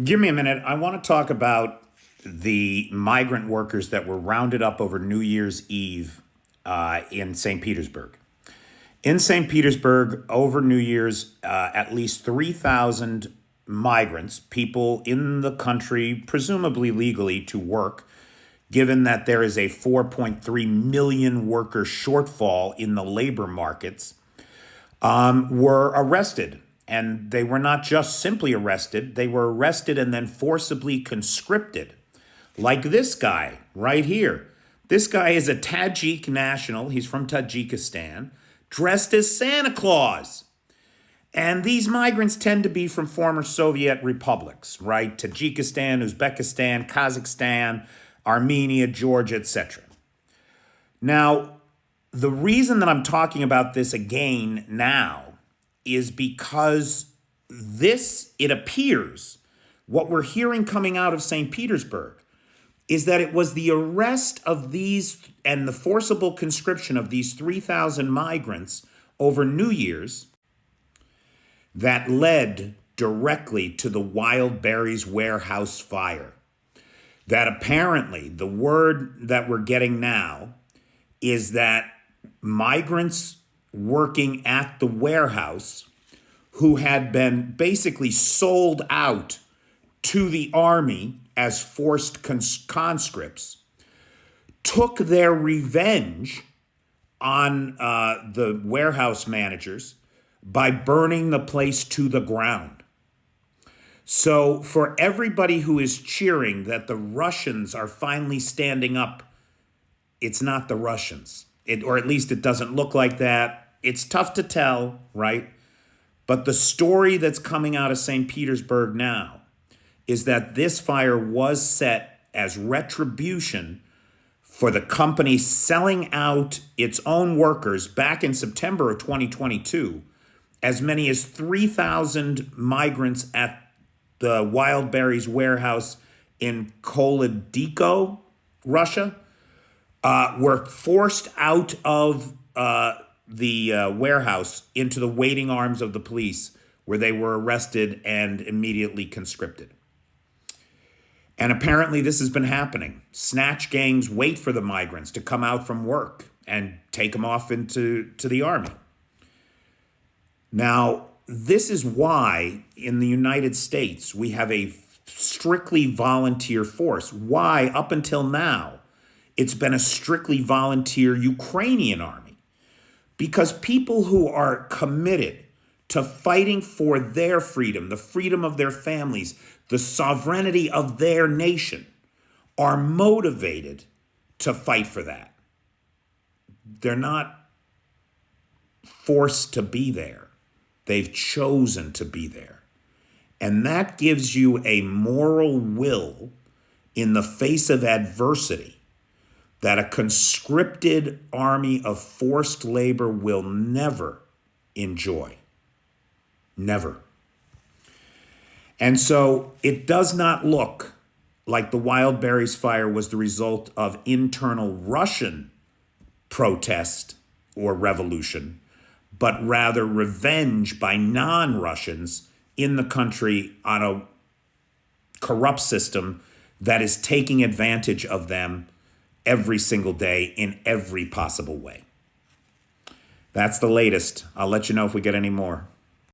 Give me a minute. I want to talk about the migrant workers that were rounded up over New Year's Eve in St. Petersburg. In St. Petersburg, over New Year's, at least 3,000 migrants, people in the country, presumably legally to work, given that there is a 4.3 million worker shortfall in the labor markets, were arrested. And they were not just simply arrested, they were arrested and then forcibly conscripted. Like this guy right here. This guy is a Tajik national, he's from Tajikistan, dressed as Santa Claus. And these migrants tend to be from former Soviet republics, right? Tajikistan, Uzbekistan, Kazakhstan, Armenia, Georgia, etc. Now, the reason that I'm talking about this again now is because it appears, what we're hearing coming out of St. Petersburg is that it was the arrest of these and the forcible conscription of these 3,000 migrants over New Year's that led directly to the Wildberries warehouse fire. That apparently the word that we're getting now is that migrants working at the warehouse who had been basically sold out to the army as forced conscripts took their revenge on the warehouse managers by burning the place to the ground. So for everybody who is cheering that the Russians are finally standing up, it's not the Russians. Or at least it doesn't look like that. It's tough to tell, right? But the story that's coming out of St. Petersburg now is that this fire was set as retribution for the company selling out its own workers back in September of 2022. As many as 3,000 migrants at the Wildberries warehouse in Kolodiko, Russia, were forced out of the warehouse into the waiting arms of the police, where they were arrested and immediately conscripted. And apparently this has been happening. Snatch gangs wait for the migrants to come out from work and take them off to the army. Now, this is why in the United States we have a strictly volunteer force. Why, up until now, it's been a strictly volunteer Ukrainian army. Because people who are committed to fighting for their freedom, the freedom of their families, the sovereignty of their nation, are motivated to fight for that. They're not forced to be there. They've chosen to be there. And that gives you a moral will in the face of adversity that a conscripted army of forced labor will never enjoy. Never. And so it does not look like the Wildberries fire was the result of internal Russian protest or revolution, but rather revenge by non-Russians in the country on a corrupt system that is taking advantage of them every single day in every possible way. That's the latest. I'll let you know if we get any more.